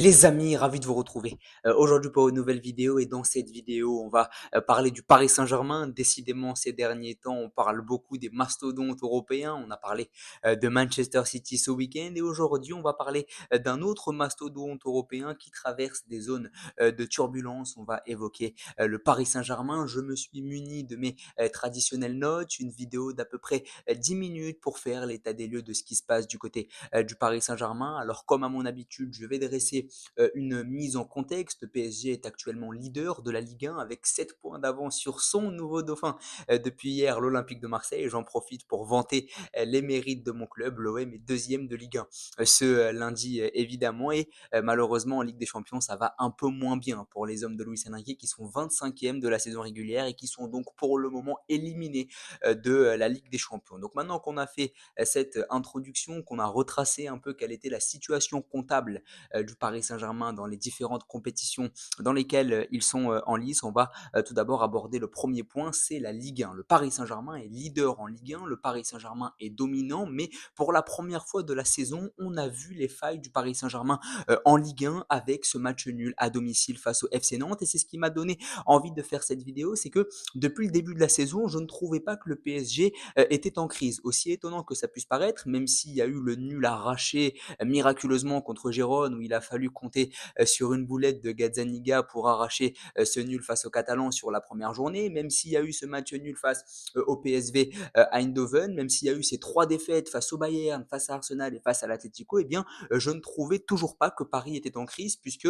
Les amis, ravi de vous retrouver. Aujourd'hui pour une nouvelle vidéo et dans cette vidéo, on va parler du Paris Saint-Germain. Décidément, ces derniers temps, on parle beaucoup des mastodontes européens. On a parlé de Manchester City ce week-end et aujourd'hui, on va parler d'un autre mastodonte européen qui traverse des zones de turbulence. On va évoquer le Paris Saint-Germain. Je me suis muni de mes traditionnelles notes, une vidéo d'à peu près 10 minutes pour faire l'état des lieux de ce qui se passe du côté du Paris Saint-Germain. Alors comme à mon habitude, je vais dresser une mise en contexte. Le PSG est actuellement leader de la Ligue 1 avec 7 points d'avance sur son nouveau dauphin depuis hier, l'Olympique de Marseille. Et j'en profite pour vanter les mérites de mon club. L'OM est deuxième de Ligue 1 ce lundi évidemment. Et malheureusement en Ligue des Champions, ça va un peu moins bien pour les hommes de Luis Enrique qui sont 25e de la saison régulière et qui sont donc pour le moment éliminés de la Ligue des Champions. Donc maintenant qu'on a fait cette introduction, qu'on a retracé un peu quelle était la situation comptable du Paris Saint-Germain dans les différentes compétitions dans lesquelles ils sont en lice, on va tout d'abord aborder le premier point, c'est la Ligue 1. Le Paris Saint-Germain est leader en Ligue 1, le Paris Saint-Germain est dominant, mais pour la première fois de la saison, on a vu les failles du Paris Saint-Germain en Ligue 1 avec ce match nul à domicile face au FC Nantes. Et c'est ce qui m'a donné envie de faire cette vidéo, c'est que depuis le début de la saison, je ne trouvais pas que le PSG était en crise. Aussi étonnant que ça puisse paraître, même s'il y a eu le nul arraché miraculeusement contre Gérone où il a fallu compter sur une boulette de Gazzaniga pour arracher ce nul face aux Catalans sur la première journée, même s'il y a eu ce match nul face au PSV Eindhoven, même s'il y a eu ces 3 défaites face au Bayern, face à Arsenal et face à l'Atlético, eh bien je ne trouvais toujours pas que Paris était en crise puisque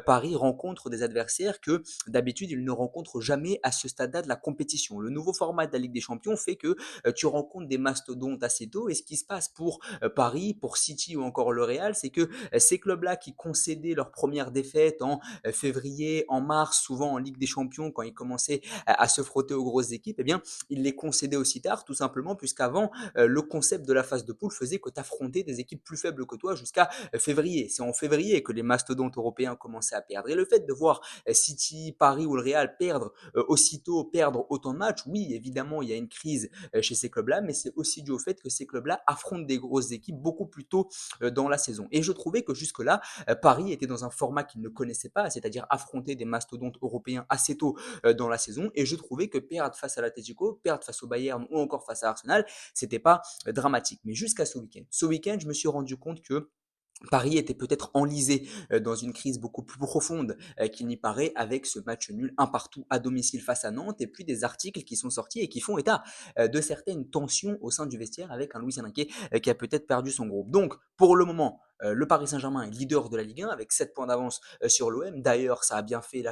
Paris rencontre des adversaires que d'habitude il ne rencontre jamais à ce stade-là de la compétition. Le nouveau format de la Ligue des Champions fait que tu rencontres des mastodontes assez tôt et ce qui se passe pour Paris, pour City ou encore le Real, c'est que ces clubs-là qui concédaient leur première défaite en février, en mars, souvent en Ligue des Champions, quand ils commençaient à se frotter aux grosses équipes, eh bien, ils les concédaient aussi tard, tout simplement, puisqu'avant, le concept de la phase de poule faisait que tu affrontais des équipes plus faibles que toi jusqu'à février. C'est en février que les mastodontes européens commençaient à perdre. Et le fait de voir City, Paris ou le Real perdre aussitôt, perdre autant de matchs, oui, évidemment, il y a une crise chez ces clubs-là, mais c'est aussi dû au fait que ces clubs-là affrontent des grosses équipes beaucoup plus tôt dans la saison. Et je trouvais que jusque-là, Paris était dans un format qu'il ne connaissait pas, c'est-à-dire affronter des mastodontes européens assez tôt dans la saison. Et je trouvais que perdre face à l'Atlético, perdre face au Bayern ou encore face à Arsenal, c'était pas dramatique. Mais jusqu'à ce week-end. Ce week-end, je me suis rendu compte que Paris était peut-être enlisé dans une crise beaucoup plus profonde qu'il n'y paraît avec ce match nul un partout à domicile face à Nantes et puis des articles qui sont sortis et qui font état de certaines tensions au sein du vestiaire avec un Luis Enrique qui a peut-être perdu son groupe. Donc pour le moment, le Paris Saint-Germain est leader de la Ligue 1 avec 7 points d'avance sur l'OM. D'ailleurs, ça a bien fait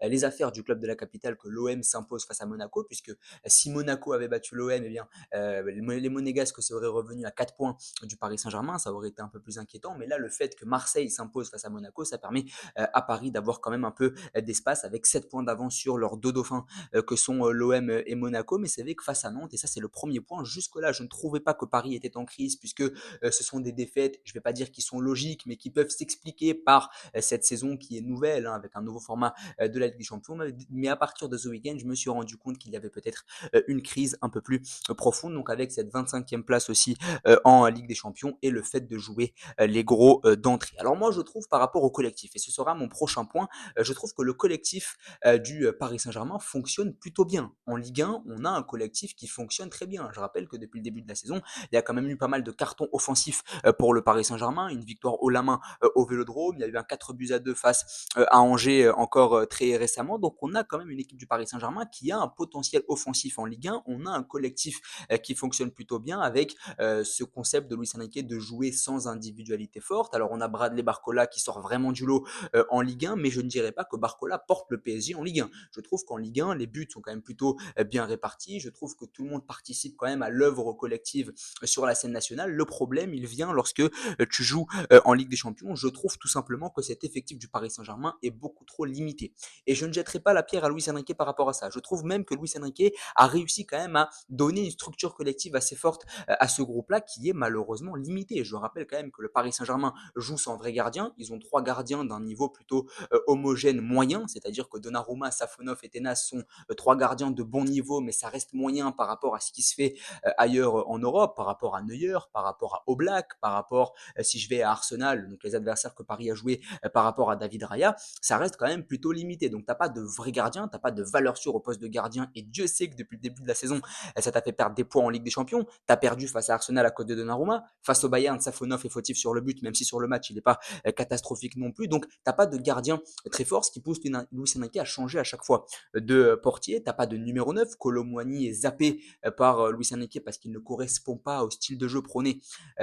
les affaires du club de la capitale que l'OM s'impose face à Monaco, puisque si Monaco avait battu l'OM, eh bien, les Monégasques seraient revenus à 4 points du Paris Saint-Germain, ça aurait été un peu plus inquiétant. Mais là, le fait que Marseille s'impose face à Monaco, ça permet à Paris d'avoir quand même un peu d'espace avec 7 points d'avance sur leurs deux dauphins que sont l'OM et Monaco. Mais c'est vrai que face à Nantes, et ça c'est le premier point, jusque-là, je ne trouvais pas que Paris était en crise puisque ce sont des défaites, je ne vais pas dire qui sont logiques, mais qui peuvent s'expliquer par cette saison qui est nouvelle, hein, avec un nouveau format de la Ligue des Champions. Mais à partir de ce week-end, je me suis rendu compte qu'il y avait peut-être une crise un peu plus profonde. Donc avec cette 25e place aussi en Ligue des Champions et le fait de jouer les gros d'entrée. Alors moi je trouve par rapport au collectif, et ce sera mon prochain point, je trouve que le collectif du Paris Saint-Germain fonctionne plutôt bien. En Ligue 1, on a un collectif qui fonctionne très bien. Je rappelle que depuis le début de la saison, il y a quand même eu pas mal de cartons offensifs pour le Paris Saint-Germain, une victoire haut la main au Vélodrome, il y a eu un 4-2 face à Angers encore très récemment. Donc on a quand même une équipe du Paris Saint-Germain qui a un potentiel offensif en Ligue 1, on a un collectif qui fonctionne plutôt bien avec ce concept de Luis Enrique de jouer sans individualité forte. Alors on a Bradley Barcola qui sort vraiment du lot en Ligue 1, mais je ne dirais pas que Barcola porte le PSG en Ligue 1. Je trouve qu'en Ligue 1, les buts sont quand même plutôt bien répartis. Je trouve que tout le monde participe quand même à l'œuvre collective sur la scène nationale. Le problème, il vient lorsque tu joues en Ligue des Champions. Je trouve tout simplement que cet effectif du Paris Saint-Germain est beaucoup trop limité. Et je ne jetterai pas la pierre à Luis Enrique par rapport à ça. Je trouve même que Luis Enrique a réussi quand même à donner une structure collective assez forte à ce groupe-là qui est malheureusement limité. Je rappelle quand même que le Paris Saint-Germain joue sans vrai gardien. Ils ont 3 gardiens d'un niveau plutôt homogène moyen, c'est-à-dire que Donnarumma, Safonov et Tenas sont 3 gardiens de bon niveau, mais ça reste moyen par rapport à ce qui se fait ailleurs en Europe, par rapport à Neuer, par rapport à Oblak, par rapport, si je vais à Arsenal, donc les adversaires que Paris a joué par rapport à David Raya, ça reste quand même plutôt limité. Donc, tu n'as pas de vrai gardien, tu n'as pas de valeur sûre au poste de gardien. Et Dieu sait que depuis le début de la saison, ça t'a fait perdre des points en Ligue des Champions. Tu as perdu face à Arsenal à cause de Donnarumma. Face au Bayern, Safonov est fautif sur le but, même si sur le match, il n'est pas catastrophique non plus. Donc, tu n'as pas de gardien très fort, ce qui pousse Luis Enrique à changer à chaque fois de portier. Tu n'as pas de numéro 9. Kolo Muani est zappé par Luis Enrique parce qu'il ne correspond pas au style de jeu prôné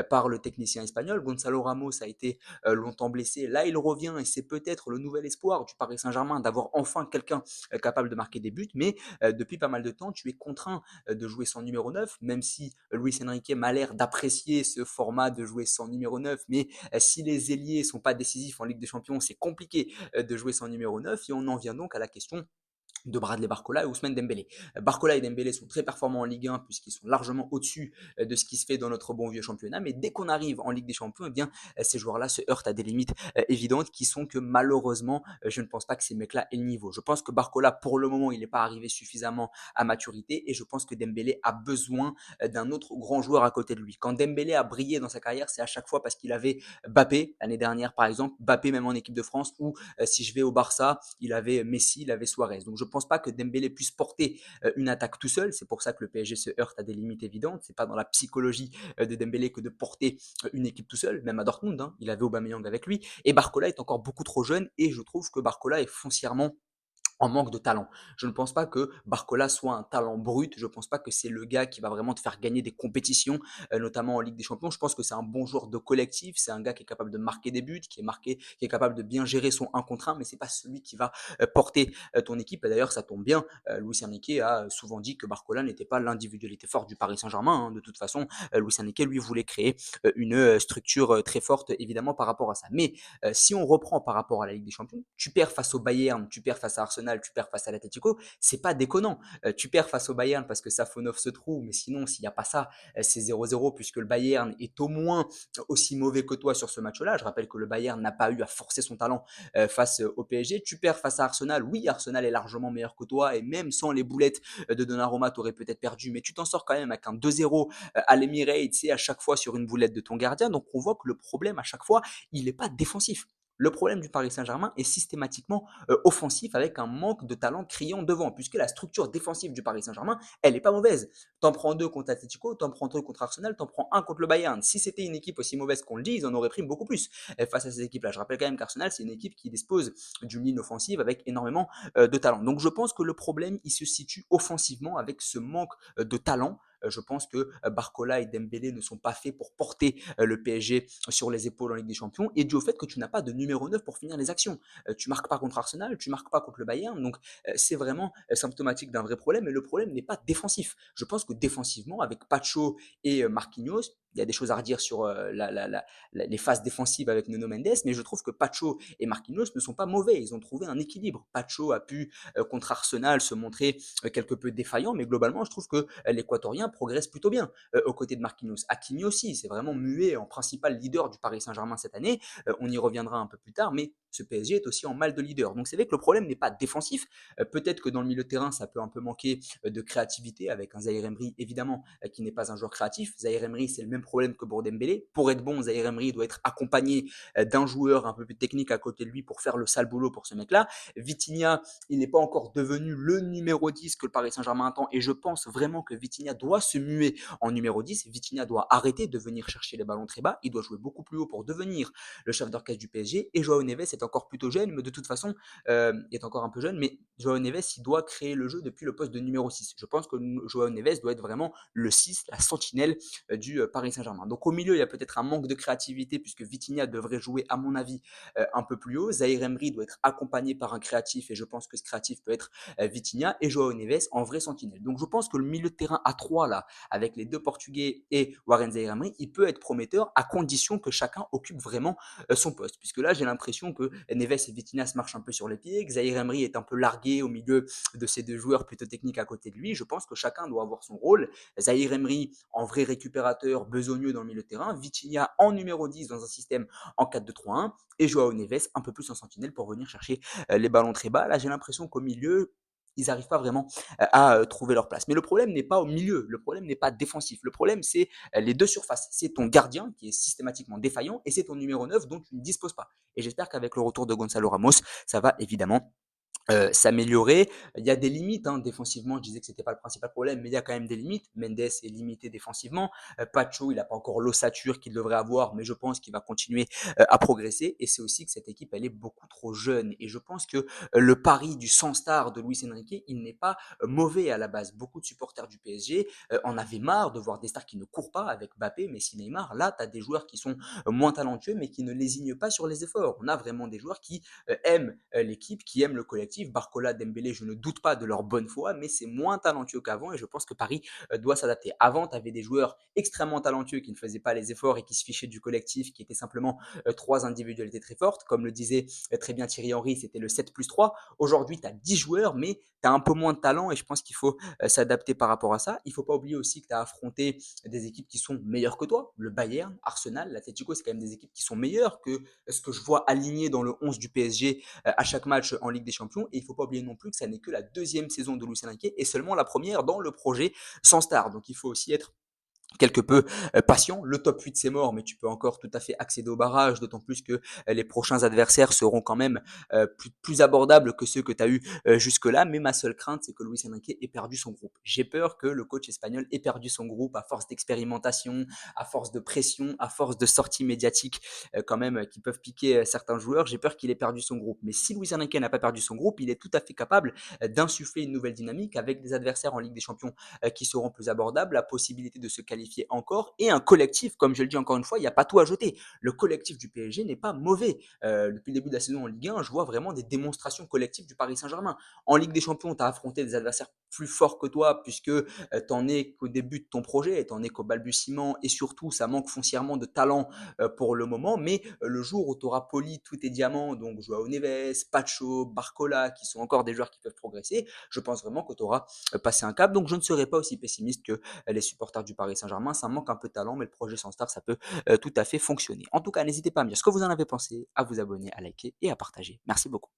par le technicien espagnol. Gonzalo Ramos a été longtemps blessé. Là, il revient et c'est peut-être le nouvel espoir du Paris Saint-Germain d'avoir enfin quelqu'un capable de marquer des buts. Mais depuis pas mal de temps, tu es contraint de jouer sans numéro 9, même si Luis Enrique m'a l'air d'apprécier ce format de jouer sans numéro 9. Mais si les ailiers sont pas décisifs en Ligue des Champions, c'est compliqué de jouer sans numéro 9. Et on en vient donc à la question de Bradley Barcola et Ousmane Dembélé. Barcola et Dembélé sont très performants en Ligue 1 puisqu'ils sont largement au-dessus de ce qui se fait dans notre bon vieux championnat, mais dès qu'on arrive en Ligue des Champions, eh bien, ces joueurs-là se heurtent à des limites évidentes qui sont que malheureusement, je ne pense pas que ces mecs-là aient le niveau. Je pense que Barcola, pour le moment, il n'est pas arrivé suffisamment à maturité et je pense que Dembélé a besoin d'un autre grand joueur à côté de lui. Quand Dembélé a brillé dans sa carrière, c'est à chaque fois parce qu'il avait Bappé, l'année dernière par exemple, Bappé même en équipe de France, ou si je vais au Barça, il avait Messi, il avait Suarez. Donc je pense pas que Dembélé puisse porter une attaque tout seul. C'est pour ça que le PSG se heurte à des limites évidentes. C'est pas dans la psychologie de Dembélé que de porter une équipe tout seul. Même à Dortmund, hein, il avait Aubameyang avec lui. Et Barcola est encore beaucoup trop jeune et je trouve que Barcola est foncièrement en manque de talent. Je ne pense pas que Barcola soit un talent brut. Je ne pense pas que c'est le gars qui va vraiment te faire gagner des compétitions, notamment en Ligue des Champions. Je pense que c'est un bon joueur de collectif. C'est un gars qui est capable de marquer des buts, qui est capable de bien gérer son 1 contre 1, mais c'est pas celui qui va porter ton équipe. Et d'ailleurs, ça tombe bien. Luis Enrique a souvent dit que Barcola n'était pas l'individualité forte du Paris Saint-Germain, hein. De toute façon, Luis Enrique, lui, voulait créer une structure très forte, évidemment, par rapport à ça. Mais si on reprend par rapport à la Ligue des Champions, tu perds face au Bayern, tu perds face à Arsenal, tu perds face à l'Atlético, c'est pas déconnant. Tu perds face au Bayern parce que Safonov se trouve, mais sinon, s'il n'y a pas ça, c'est 0-0 puisque le Bayern est au moins aussi mauvais que toi sur ce match-là. Je rappelle que le Bayern n'a pas eu à forcer son talent face au PSG. Tu perds face à Arsenal. Oui, Arsenal est largement meilleur que toi et même sans les boulettes de Donnarumma, tu aurais peut-être perdu, mais tu t'en sors quand même avec un 2-0 à l'Emirates et à chaque fois sur une boulette de ton gardien. Donc on voit que le problème à chaque fois, il n'est pas défensif. Le problème du Paris Saint-Germain est systématiquement offensif avec un manque de talent criant devant, puisque la structure défensive du Paris Saint-Germain, elle n'est pas mauvaise. T'en prends deux contre Atletico, t'en prends deux contre Arsenal, t'en prends un contre le Bayern. Si c'était une équipe aussi mauvaise qu'on le dit, ils en auraient pris beaucoup plus face à ces équipes-là. Je rappelle quand même qu'Arsenal, c'est une équipe qui dispose d'une ligne offensive avec énormément de talent. Donc je pense que le problème, il se situe offensivement avec ce manque de talent. Je pense que Barcola et Dembélé ne sont pas faits pour porter le PSG sur les épaules en Ligue des Champions et dû au fait que tu n'as pas de numéro 9 pour finir les actions. Tu marques pas contre Arsenal, tu marques pas contre le Bayern, donc c'est vraiment symptomatique d'un vrai problème et le problème n'est pas défensif. Je pense que défensivement, avec Pacho et Marquinhos, il y a des choses à redire sur les phases défensives avec Nuno Mendes, mais je trouve que Pacho et Marquinhos ne sont pas mauvais. Ils ont trouvé un équilibre. Pacho a pu, contre Arsenal, se montrer quelque peu défaillant, mais globalement, je trouve que l'Équatorien progresse plutôt bien aux côtés de Marquinhos. Hakimi aussi, c'est vraiment muet en principal leader du Paris Saint-Germain cette année. On y reviendra un peu plus tard, mais ce PSG est aussi en mal de leader. Donc c'est vrai que le problème n'est pas défensif. Peut-être que dans le milieu de terrain, ça peut un peu manquer de créativité avec un Zahir Emery, évidemment, qui n'est pas un joueur créatif. Zahir Emery, c'est le même problème que pour Dembélé. Pour être bon, Zahir Emery doit être accompagné d'un joueur un peu plus technique à côté de lui pour faire le sale boulot pour ce mec-là. Vitinha, il n'est pas encore devenu le numéro 10 que le Paris Saint-Germain attend et je pense vraiment que Vitinha doit se muer en numéro 10. Vitinha doit arrêter de venir chercher les ballons très bas. Il doit jouer beaucoup plus haut pour devenir le chef d'orchestre du PSG. Et Joao Neves est encore plutôt jeune, mais de toute façon, il est encore un peu jeune. Mais Joao Neves, il doit créer le jeu depuis le poste de numéro 6. Je pense que Joao Neves doit être vraiment le 6, la sentinelle du Paris Saint-Germain. Donc au milieu, il y a peut-être un manque de créativité puisque Vitinha devrait jouer, à mon avis, un peu plus haut. Zahir Emery doit être accompagné par un créatif et je pense que ce créatif peut être Vitinha et Joao Neves en vrai sentinelle. Donc je pense que le milieu de terrain à 3 là, avec les deux Portugais et Warren Zahir Emery, il peut être prometteur à condition que chacun occupe vraiment son poste. Puisque là, j'ai l'impression que Neves et Vitinha se marchent un peu sur les pieds, que Zahir Emery est un peu largué au milieu de ces deux joueurs plutôt techniques à côté de lui. Je pense que chacun doit avoir son rôle. Zahir Emery en vrai récupérateur, besogneux dans le milieu de terrain, Vitinha en numéro 10 dans un système en 4-2-3-1 et Joao Neves un peu plus en sentinelle pour venir chercher les ballons très bas. Là, j'ai l'impression qu'au milieu, Ils n'arrivent pas vraiment à trouver leur place. Mais le problème n'est pas au milieu, le problème n'est pas défensif. Le problème, c'est les deux surfaces. C'est ton gardien qui est systématiquement défaillant et c'est ton numéro 9 dont tu ne disposes pas. Et j'espère qu'avec le retour de Gonzalo Ramos, ça va évidemment s'améliorer. Il y a des limites, hein, défensivement, je disais que c'était pas le principal problème, mais il y a quand même des limites. Mendes est limité défensivement. Pacho, il n'a pas encore l'ossature qu'il devrait avoir, mais je pense qu'il va continuer à progresser. Et c'est aussi que cette équipe, elle est beaucoup trop jeune. Et je pense que le pari du 100 star de Luis Enrique, il n'est pas mauvais à la base. Beaucoup de supporters du PSG en avaient marre de voir des stars qui ne courent pas avec Mbappé, Messi, Neymar. Là, tu as des joueurs qui sont moins talentueux, mais qui ne lésignent pas sur les efforts. On a vraiment des joueurs qui aiment l'équipe, qui aiment le collectif. Barcola, Dembélé, je ne doute pas de leur bonne foi, mais c'est moins talentueux qu'avant et je pense que Paris doit s'adapter. Avant, tu avais des joueurs extrêmement talentueux qui ne faisaient pas les efforts et qui se fichaient du collectif, qui étaient simplement trois individualités très fortes. Comme le disait très bien Thierry Henry, c'était le 7+3. Aujourd'hui, tu as 10 joueurs, mais tu as un peu moins de talent et je pense qu'il faut s'adapter par rapport à ça. Il ne faut pas oublier aussi que tu as affronté des équipes qui sont meilleures que toi. Le Bayern, Arsenal, l'Atlético, c'est quand même des équipes qui sont meilleures que ce que je vois aligné dans le 11 du PSG à chaque match en Ligue des Champions. Et il ne faut pas oublier non plus que ça n'est que la deuxième saison de Luis Enrique et seulement la première dans le projet sans star. Donc il faut aussi être quelque peu patient. Le top 8 c'est mort, mais tu peux encore tout à fait accéder au barrage, d'autant plus que les prochains adversaires seront quand même plus abordables que ceux que tu as eu jusque-là. Mais ma seule crainte, c'est que Luis Enrique ait perdu son groupe. J'ai peur que le coach espagnol ait perdu son groupe à force d'expérimentation, à force de pression, à force de sorties médiatiques quand même qui peuvent piquer certains joueurs. J'ai peur qu'il ait perdu son groupe. Mais si Luis Enrique n'a pas perdu son groupe, il est tout à fait capable d'insuffler une nouvelle dynamique avec des adversaires en Ligue des Champions qui seront plus abordables, la possibilité de se qualifier encore et un collectif, comme je le dis encore une fois, il n'y a pas tout à jeter. Le collectif du PSG n'est pas mauvais. Depuis le début de la saison en Ligue 1, je vois vraiment des démonstrations collectives du Paris Saint-Germain. En Ligue des Champions, tu as affronté des adversaires plus forts que toi puisque tu n'en es qu'au début de ton projet, tu n'en es qu'au balbutiement et surtout ça manque foncièrement de talent pour le moment, mais le jour où tu auras poli tous tes diamants, donc Joao Neves, Pacho, Barcola, qui sont encore des joueurs qui peuvent progresser, je pense vraiment que tu auras passé un cap. Donc je ne serai pas aussi pessimiste que les supporters du Paris Saint-Germain. Ça manque un peu de talent, mais le projet sans star, ça peut tout à fait fonctionner. En tout cas, n'hésitez pas à me dire ce que vous en avez pensé, à vous abonner, à liker et à partager. Merci beaucoup.